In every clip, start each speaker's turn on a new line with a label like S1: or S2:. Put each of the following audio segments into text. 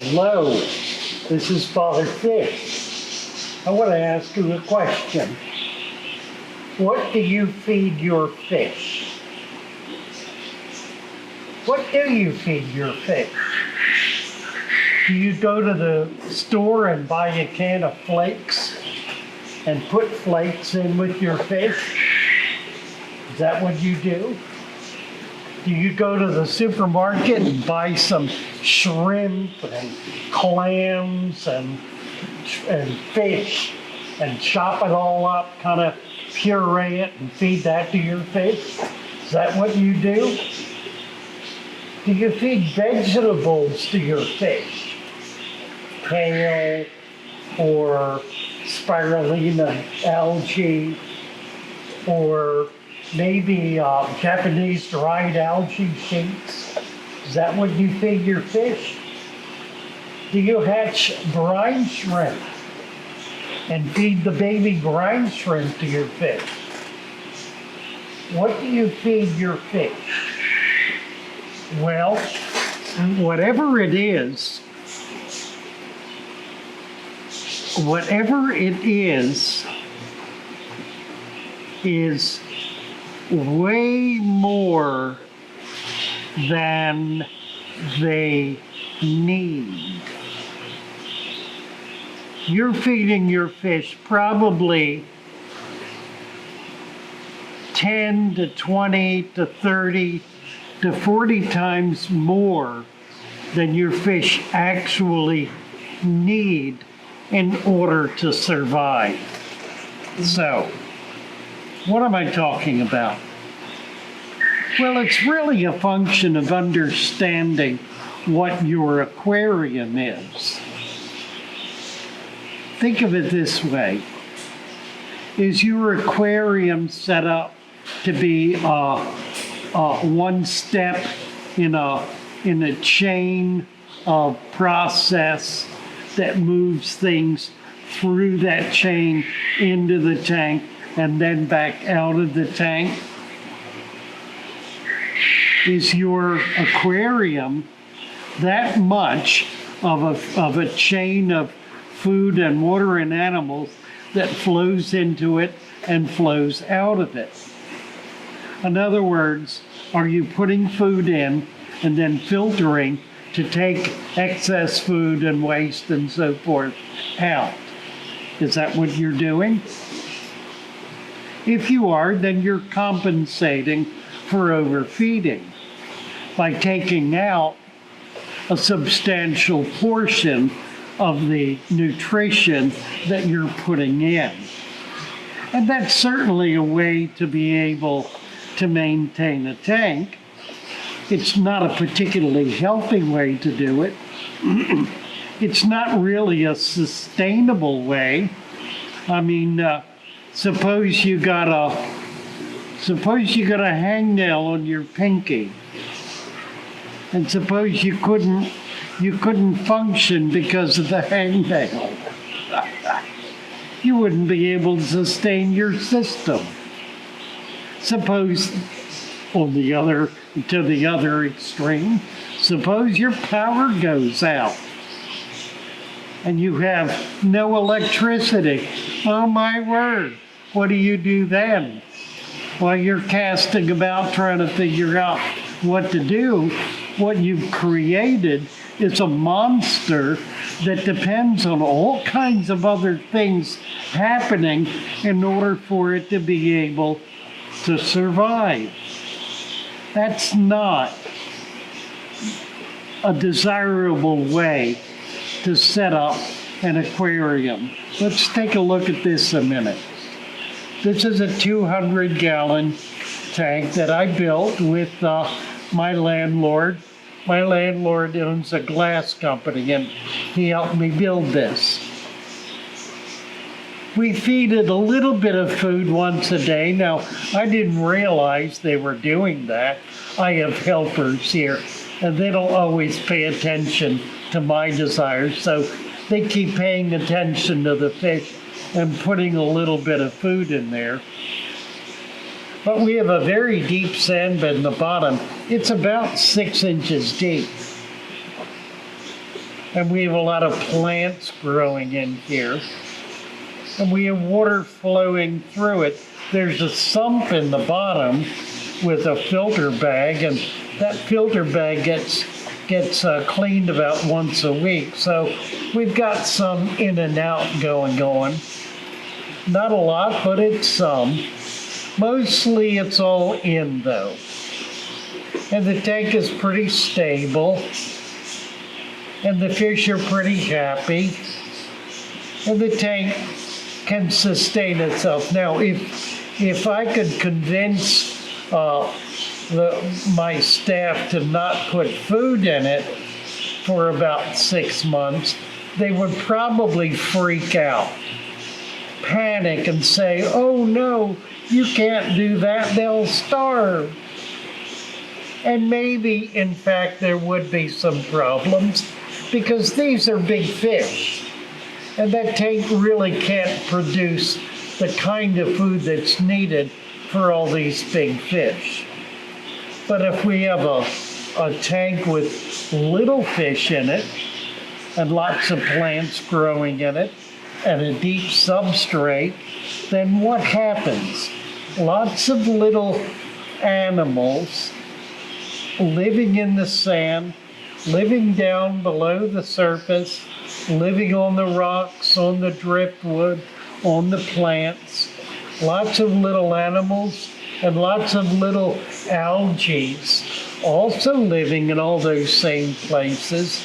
S1: Hello, this is Father Fish. I want to ask you a question. What do you feed your fish? What do you feed your fish? Do you go to the store and buy a can of flakes and put flakes in with your fish? Is that what you do? Do you go to the supermarket and buy some shrimp and clams and fish and chop it all up, kind of puree it and feed that to your fish? Is that what you do? Do you feed vegetables to your fish? Kale or spirulina algae or maybe Japanese dried algae sheets? Is that what you feed your fish? Do you hatch brine shrimp and feed the baby brine shrimp to your fish? What do you feed your fish? Well, whatever it is way more than they need. You're feeding your fish probably 10 to 20 to 30 to 40 times more than your fish actually need in order to survive. So, what am I talking about? Well, it's really a function of understanding what your aquarium is. Think of it this way. Is your aquarium set up to be one step in a chain of process that moves things through that chain into the tank and then back out of the tank? Is your aquarium that much of a chain of food and water and animals that flows into it and flows out of it? In other words, are you putting food in and then filtering to take excess food and waste and so forth out? Is that what you're doing? If you are, then you're compensating for overfeeding by taking out a substantial portion of the nutrition that you're putting in. And that's certainly a way to be able to maintain a tank. It's not a particularly healthy way to do it. It's not really a sustainable way. I mean, suppose you got a hangnail on your pinky, and suppose you couldn't function because of the hangnail. You wouldn't be able to sustain your system. Suppose to the other extreme, suppose your power goes out and you have no electricity. Oh my word, what do you do then? While you're casting about trying to figure out what to do, what you've created is a monster that depends on all kinds of other things happening in order for it to be able to survive. That's not a desirable way to set up an aquarium. Let's take a look at this a minute. This is a 200-gallon tank that I built with my landlord. My landlord owns a glass company, and he helped me build this. We feed it a little bit of food once a day. Now, I didn't realize they were doing that. I have helpers here, and they don't always pay attention to my desires, so they keep paying attention to the fish and putting a little bit of food in there. But we have a very deep sand bed in the bottom. It's about 6 inches deep. and we have a lot of plants growing in here, and we have water flowing through it. There's a sump in the bottom with a filter bag, and that filter bag gets cleaned about once a week. So we've got some in and out going on. Not a lot, but it's some. Mostly it's all in though. And the tank is pretty stable. And the fish are pretty happy. And the tank can sustain itself. Now, if I could convince my staff to not put food in it for about 6 months, they would probably freak out, panic, and say, "Oh no, you can't do that, they'll starve." And maybe, in fact, there would be some problems because these are big fish. And that tank really can't produce the kind of food that's needed for all these big fish. But if we have a tank with little fish in it and lots of plants growing in it and a deep substrate, then what happens? Lots of little animals living in the sand, living down below the surface, living on the rocks, on the driftwood, on the plants. Lots of little animals and lots of little algae also living in all those same places.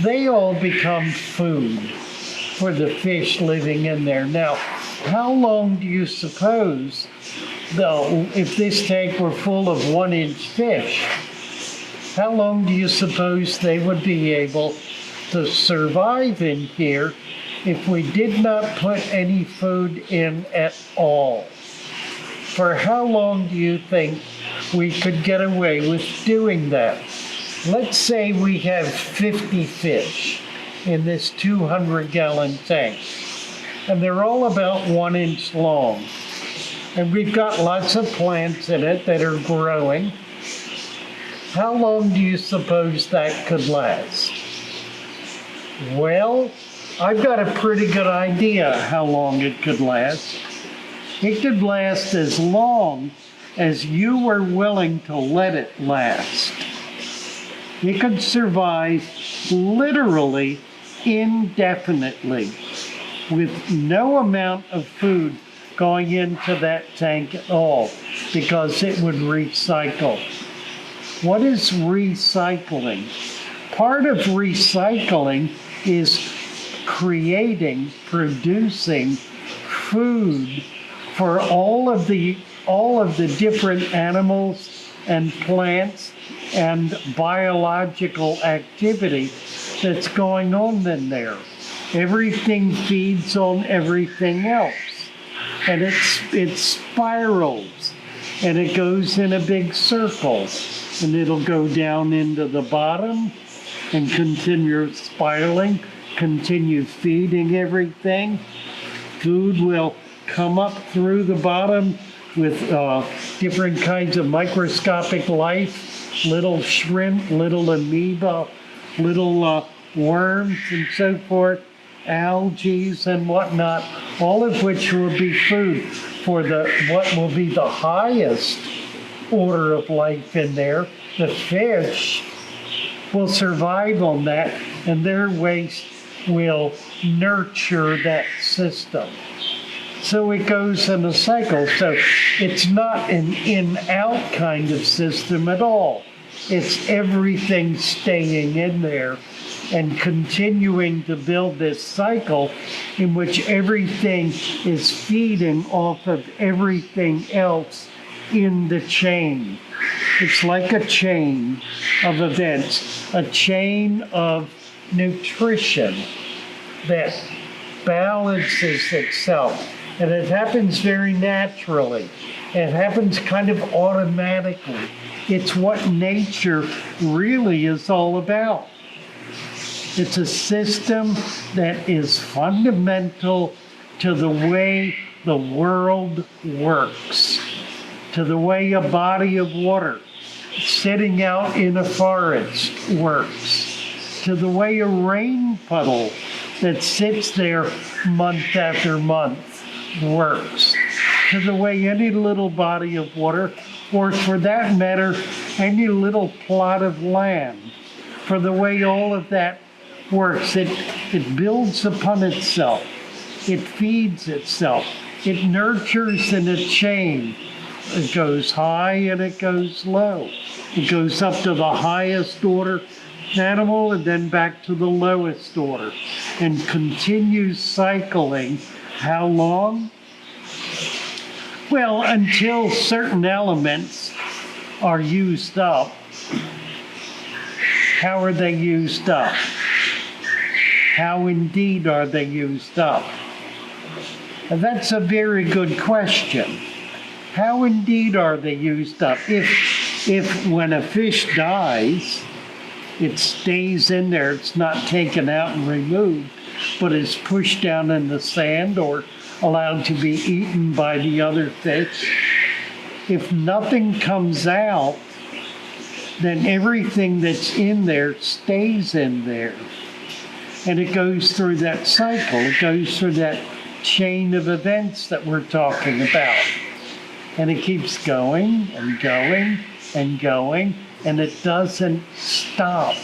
S1: They all become food for the fish living in there. Now, how long do you suppose, though, if this tank were full of 1-inch fish, how long do you suppose they would be able to survive in here if we did not put any food in at all? For how long do you think we could get away with doing that? Let's say we have 50 fish in this 200-gallon tank, and they're all about 1 inch long. And we've got lots of plants in it that are growing. How long do you suppose that could last? Well, I've got a pretty good idea how long it could last. It could last as long as you were willing to let it last. It could survive literally indefinitely with no amount of food going into that tank at all because it would recycle. What is recycling? Part of recycling is producing food for all of the different animals and plants and biological activity that's going on in there. Everything feeds on everything else, and it spirals, and it goes in a big circle, and it'll go down into the bottom and continue spiraling, continue feeding everything. Food will come up through the bottom with different kinds of microscopic life, little shrimp, little amoeba, little worms and so forth, algae and whatnot, all of which will be food for what will be the highest order of life in there. The fish will survive on that, and their waste will nurture that system. So it goes in a cycle. So it's not an in-out kind of system at all. It's everything staying in there and continuing to build this cycle in which everything is feeding off of everything else in the chain. It's like a chain of events, a chain of nutrition that balances itself. And it happens very naturally. It happens kind of automatically. It's what nature really is all about. It's a system that is fundamental to the way the world works, to the way a body of water sitting out in a forest works, to the way a rain puddle that sits there month after month works, to the way any little body of water, or for that matter, any little plot of land, for the way all of that works. It builds upon itself. It feeds itself. It nurtures in a chain. It goes high and it goes low. It goes up to the highest order animal and then back to the lowest order and continues cycling. How long? Well, until certain elements are used up. How are they used up? How indeed are they used up? And that's a very good question. How indeed are they used up? If when a fish dies, it stays in there, it's not taken out and removed, but is pushed down in the sand or allowed to be eaten by the other fish. If nothing comes out, then everything that's in there stays in there. And it goes through that cycle. It goes through that chain of events that we're talking about. And it keeps going and going and going, and it doesn't stop.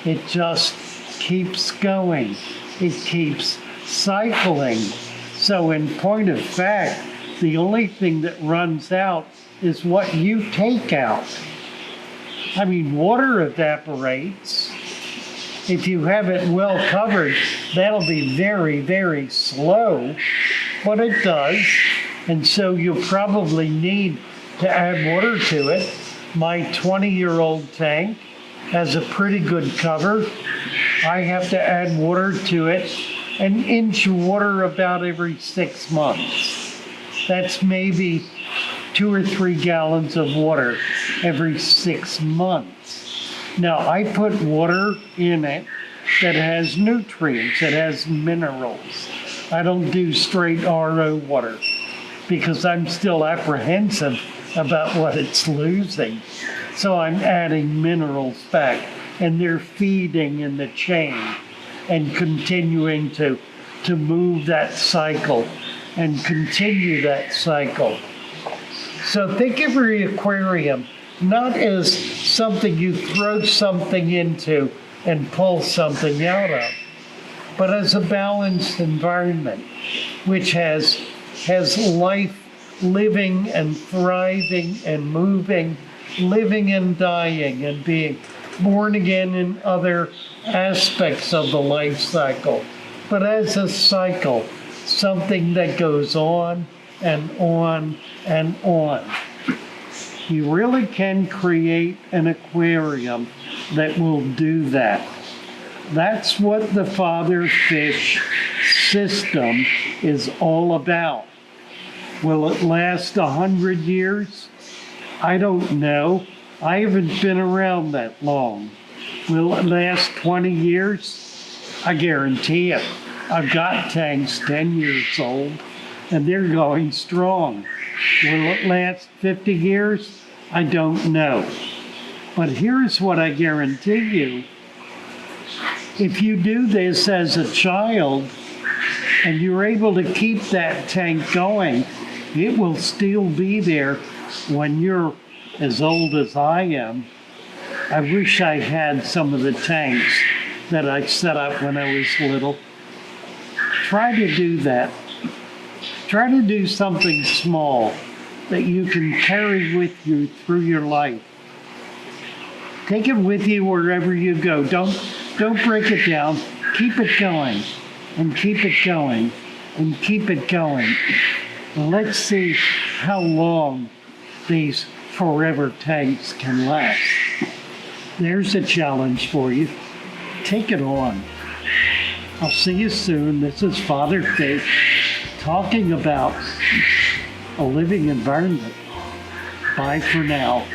S1: It just keeps going. It keeps cycling. So in point of fact, the only thing that runs out is what you take out. I mean, water evaporates. If you have it well covered, that'll be very, very slow, but it does. And so you'll probably need to add water to it. My 20-year-old tank has a pretty good cover. I have to add water to it, an inch of water about every 6 months. That's maybe 2 or 3 gallons of water every 6 months. Now, I put water in it that has nutrients, that has minerals. I don't do straight RO water because I'm still apprehensive about what it's losing. So I'm adding minerals back, and they're feeding in the chain and continuing to move that cycle and continue that cycle. So think of your aquarium not as something you throw something into and pull something out of, but as a balanced environment which has life living and thriving and moving, living and dying and being born again in other aspects of the life cycle, but as a cycle, something that goes on and on and on. You really can create an aquarium that will do that. That's what the father fish system is all about. Will it last 100 years? I don't know. I haven't been around that long. Will it last 20 years? I guarantee it. I've got tanks 10 years old, and they're going strong. Will it last 50 years? I don't know. But here's what I guarantee you. If you do this as a child, and you're able to keep that tank going, it will still be there when you're as old as I am. I wish I had some of the tanks that I set up when I was little. Try to do that. Try to do something small that you can carry with you through your life. Take it with you wherever you go. Don't break it down. Keep it going, and keep it going, and keep it going. And let's see how long these forever tanks can last. There's a challenge for you. Take it on. I'll see you soon. This is Father Fish talking about a living environment. Bye for now.